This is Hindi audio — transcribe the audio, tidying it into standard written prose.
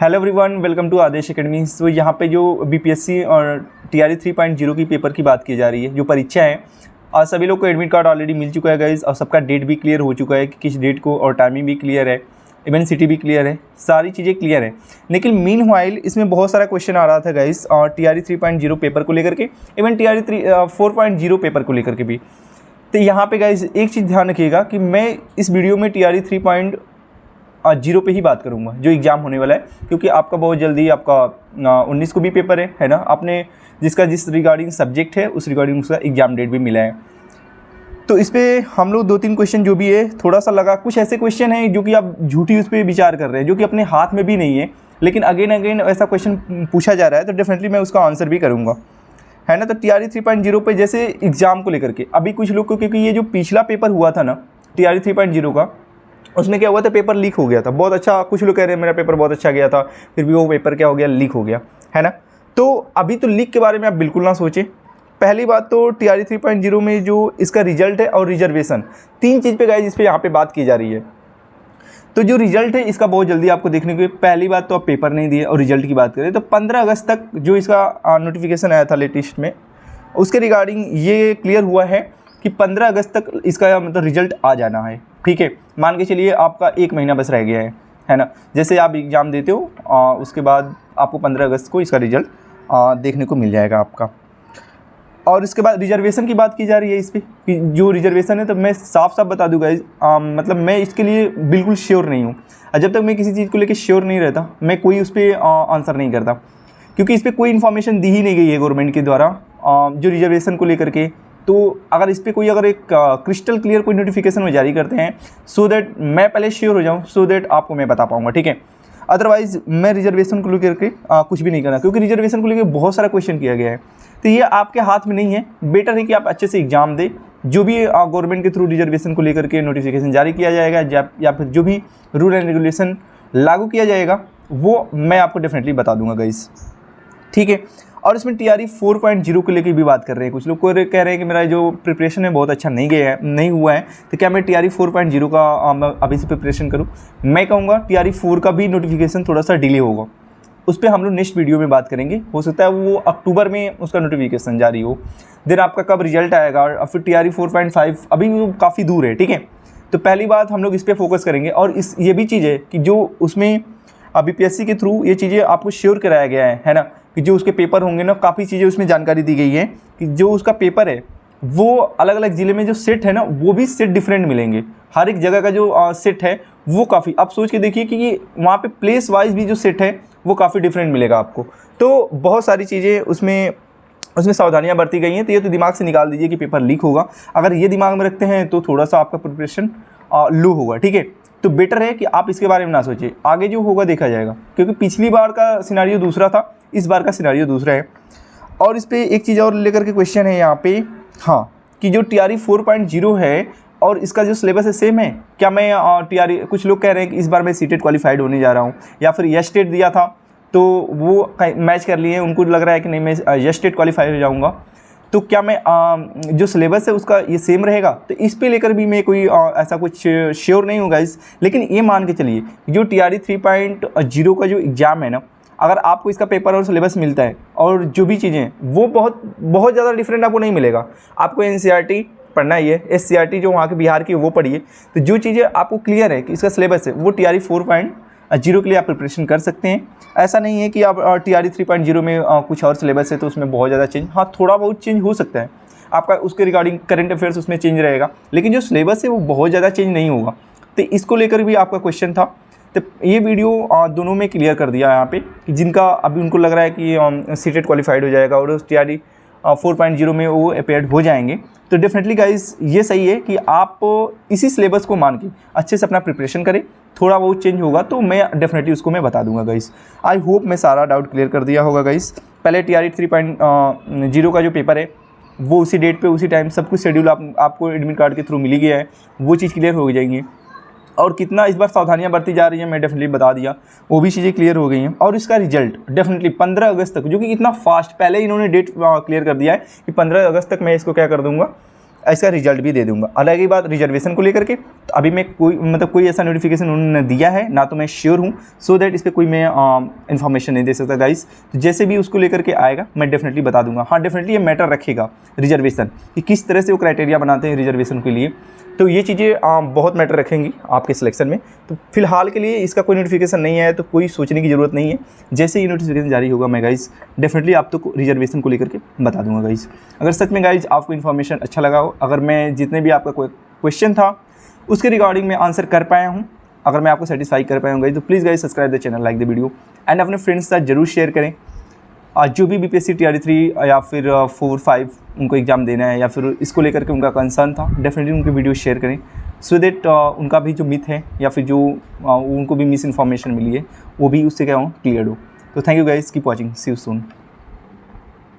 Hello everyone, welcome to Adesh academy. तो यहाँ पे जो बीपीएससी और टीआरई 3.0 की पेपर की बात की जा रही है, जो परीक्षा है, और सभी लोग को एडमिट कार्ड ऑलरेडी मिल चुका है गाइस, और सबका डेट भी क्लियर हो चुका है कि किस डेट को, और टाइमिंग भी क्लियर है, इवन सिटी भी क्लियर है, सारी चीज़ें क्लियर है। लेकिन मीन वाइल इसमें बहुत सारा क्वेश्चन आ रहा था गाइस, और टीआरई 3.0 पेपर को लेकर के, इवन टीआरई 4.0 पेपर को लेकर के भी। तो यहाँ पे गाइस एक चीज़ ध्यान रखिएगा कि मैं इस वीडियो में टीआरई 3.0 पे ही बात करूँगा, जो एग्ज़ाम होने वाला है, क्योंकि आपका बहुत जल्दी आपका 19 को भी पेपर है ना। आपने जिसका जिस रिगार्डिंग सब्जेक्ट है उस रिगार्डिंग उसका एग्ज़ाम डेट भी मिला है। तो इस पर हम लोग 2-3 क्वेश्चन जो भी है थोड़ा सा लगा, कुछ ऐसे क्वेश्चन हैं जो कि आप झूठी उस पर विचार कर रहे हैं, जो कि अपने हाथ में भी नहीं है, लेकिन अगेन ऐसा क्वेश्चन पूछा जा रहा है, तो डेफिनेटली मैं उसका आंसर भी करूँगा, है ना। तो टीआरई 3.0 पे जैसे एग्ज़ाम को लेकर के अभी कुछ लोग को, क्योंकि ये जो पिछला पेपर हुआ था ना टीआरई 3.0 का, उसमें क्या हुआ था, पेपर लीक हो गया था। बहुत अच्छा, कुछ लोग कह रहे हैं मेरा पेपर बहुत अच्छा गया था, फिर भी वो पेपर क्या हो गया, लीक हो गया, है ना। तो अभी तो लीक के बारे में आप बिल्कुल ना सोचें। पहली बात तो टीआरई 3.0 में जो इसका रिजल्ट है और रिजर्वेशन, 3 चीज़ पे गाइस इस पर यहाँ पे बात की जा रही है। तो जो रिजल्ट है इसका बहुत जल्दी आपको देखने को, पहली बात तो आप पेपर नहीं दिए, और रिजल्ट की बात करें तो 15 अगस्त तक जो इसका नोटिफिकेशन आया था लेटेस्ट में, उसके रिगार्डिंग ये क्लियर हुआ है कि 15 अगस्त तक इसका मतलब रिजल्ट आ जाना है। ठीक है, मान के चलिए आपका 1 महीना बस रह गया है ना। जैसे आप एग्ज़ाम देते हो उसके बाद आपको 15 अगस्त को इसका रिजल्ट देखने को मिल जाएगा आपका। और इसके बाद रिजर्वेशन की बात की जा रही है इस पर, कि जो रिजर्वेशन है, तो मैं साफ बता दूँगा मतलब मैं इसके लिए बिल्कुल श्योर नहीं हूँ। जब तक मैं किसी चीज़ को लेकर श्योर नहीं रहता, मैं कोई उस पर आंसर नहीं करता, क्योंकि इस पर कोई इन्फॉर्मेशन दी ही नहीं गई है गवर्नमेंट के द्वारा जो रिजर्वेशन को लेकर के। तो अगर इस पर कोई अगर एक क्रिस्टल क्लियर कोई नोटिफिकेशन में जारी करते हैं, सो दैट मैं पहले श्योर हो जाऊँ, सो दैट आपको मैं बता पाऊँगा, ठीक है। अदरवाइज़ मैं रिजर्वेशन को लेकर के कुछ भी नहीं करना, क्योंकि रिजर्वेशन को लेकर बहुत सारा क्वेश्चन किया गया है, तो ये आपके हाथ में नहीं है। बेटर है कि आप अच्छे से एग्जाम दें। जो भी गवर्नमेंट के थ्रू रिजर्वेशन को लेकर के नोटिफिकेशन जारी किया जाएगा, या फिर जो भी रूल एंड रेगुलेशन लागू किया जाएगा, वो मैं आपको डेफिनेटली बता दूंगा गाइस, ठीक है। और इसमें टीआरई 4.0 को लेकर भी बात कर रहे हैं। कुछ लोग को कह रहे हैं कि मेरा जो प्रिपरेशन है बहुत अच्छा नहीं हुआ है, तो क्या मैं टीआरई 4.0 का अभी से प्रिपरेशन करूं? मैं कहूँगा टीआरई 4 का भी नोटिफिकेशन थोड़ा सा डिले होगा, उस पर हम लोग नेक्स्ट वीडियो में बात करेंगे। हो सकता है वो अक्टूबर में उसका नोटिफिकेशन जारी हो, देन आपका कब रिजल्ट आएगा, और फिर टीआरई 4.5 अभी वो काफ़ी दूर है, ठीक है। तो पहली बात हम लोग इस पर फोकस करेंगे। और ये भी चीज़ है कि जो उसमें बीपीएससी के थ्रू ये चीज़ें आपको श्योर कराया गया है ना, कि जो उसके पेपर होंगे ना, काफ़ी चीज़ें उसमें जानकारी दी गई है कि जो उसका पेपर है वो अलग अलग ज़िले में जो सेट है ना, वो भी सेट डिफरेंट मिलेंगे। हर एक जगह का जो सेट है वो काफ़ी, आप सोच के देखिए कि ये वहाँ पे प्लेस वाइज भी जो सेट है वो काफ़ी डिफरेंट मिलेगा आपको। तो बहुत सारी चीज़ें उसमें सावधानियाँ बरती गई हैं। तो ये तो दिमाग से निकाल दीजिए कि पेपर लीक होगा। अगर ये दिमाग में रखते हैं तो थोड़ा सा आपका प्रिपरेशन लो होगा, ठीक है। तो बेटर है कि आप इसके बारे में ना सोचिए, आगे जो होगा देखा जाएगा, क्योंकि पिछली बार का सिनारियो दूसरा था, इस बार का सिनारियो दूसरा है। और इस पर एक चीज़ और लेकर के क्वेश्चन है यहाँ पे, हाँ, कि जो टीआरई 4.0 है और इसका जो सिलेबस है सेम है क्या? मैं टीआरई, कुछ लोग कह रहे हैं कि इस बार मैं सीटेट क्वालिफाइड होने जा रहा हूँ, या फिर यस टेट दिया था तो वो मैच कर लिए, उनको लग रहा है कि नहीं मैं यस टेट क्वालिफाई हो जाऊँगा, तो क्या मैं जो सिलेबस है उसका ये सेम रहेगा? तो इस पे लेकर भी मैं कोई ऐसा कुछ श्योर नहीं हूँ गाइस। लेकिन ये मान के चलिए जो टीआरई 3.0 का जो एग्ज़ाम है ना, अगर आपको इसका पेपर और सिलेबस मिलता है और जो भी चीज़ें वो बहुत ज़्यादा डिफरेंट आपको नहीं मिलेगा। आपको एनसीईआरटी पढ़ना ही है, एससीईआरटी जो वहाँ के बिहार की वो पढ़िए। तो जो चीज़ें आपको क्लियर है कि इसका सिलेबस है, वो टीआरई 4.0 के लिए आप प्रिपरेशन कर सकते हैं। ऐसा नहीं है कि आप टीआरई 3.0 में कुछ और सिलेबस है तो उसमें बहुत ज़्यादा चेंज, हाँ थोड़ा बहुत चेंज हो सकता है आपका, उसके रिगार्डिंग करंट अफेयर्स उसमें चेंज रहेगा, लेकिन जो सिलेबस है वो बहुत ज़्यादा चेंज नहीं होगा। तो इसको लेकर भी आपका क्वेश्चन था, तो ये वीडियो दोनों में क्लियर कर दिया यहाँ पे कि जिनका अभी उनको लग रहा है कि सीटेट क्वालिफाइड हो जाएगा और टीआरई 4.0 में वो अपेयर्ड हो जाएंगे, तो डेफिनेटली गाइस ये सही है कि आप इसी सिलेबस को मान के अच्छे से अपना प्रिपरेशन करें। थोड़ा बहुत चेंज होगा तो मैं डेफिनेटली उसको मैं बता दूंगा गाइस। आई होप मैं सारा डाउट क्लियर कर दिया होगा गाइस। पहले टीआरई 3.0 का जो पेपर है वो उसी डेट पे उसी टाइम सब कुछ शेड्यूल आपको एडमिट कार्ड के थ्रू मिल गया है, वो चीज़ क्लियर हो जाएंगी। और कितना इस बार सावधानियां बरती जा रही हैं मैं डेफिनेटली बता दिया, वो भी चीज़ें क्लियर हो गई हैं। और इसका रिजल्ट डेफिनेटली 15 अगस्त तक, जो कि इतना फास्ट, पहले इन्होंने डेट क्लियर कर दिया है कि 15 अगस्त तक मैं इसको क्या कर दूंगा, इसका रिजल्ट भी दे दूंगा। अलग ही बात रिजर्वेशन को लेकर के, तो अभी मैं कोई ऐसा नोटिफिकेशन उन्होंने दिया है ना, तो मैं श्योर हूँ, सो दैट इस पर कोई मैं इन्फॉर्मेशन नहीं दे सकता गाइस। तो जैसे भी उसको लेकर के आएगा मैं डेफिनेटली बता दूंगा। हाँ, डेफिनेटली ये मैटर रखेगा रिजर्वेशन, कि किस तरह से वो क्राइटेरिया बनाते हैं रिजर्वेशन के लिए, तो ये चीज़ें बहुत मैटर रखेंगी आपके सिलेक्शन में। तो फिलहाल के लिए इसका कोई नोटिफिकेशन नहीं है, तो कोई सोचने की ज़रूरत नहीं है। जैसे ही नोटिफिकेशन जारी होगा मैं गाइस डेफिनेटली आप तो रिजर्वेशन को लेकर के बता दूंगा गाइस। अगर सच में गाइस आपको इन्फॉर्मेशन अच्छा लगा हो, अगर मैं जितने भी आपका कोई क्वेश्चन था उसके रिगार्डिंग मैं आंसर कर पाया हूँ, अगर मैं आपको सेटिस्फाई कर पाया हूँ गाइस, तो please guys subscribe the channel, like the video and अपने फ्रेंड्स के साथ जरूर शेयर करें। जो भी BPSC TRE 3 या फिर 4, 5 उनको एग्ज़ाम देना है या फिर इसको लेकर के उनका कंसर्न था, डेफिनेटली उनकी वीडियो शेयर करें, सो दैट उनका भी जो मिथ है या फिर जो उनको भी मिस इन्फॉर्मेशन मिली है वो भी उससे क्या हो क्लियर हो। तो thank you guys, keep watching, see you soon.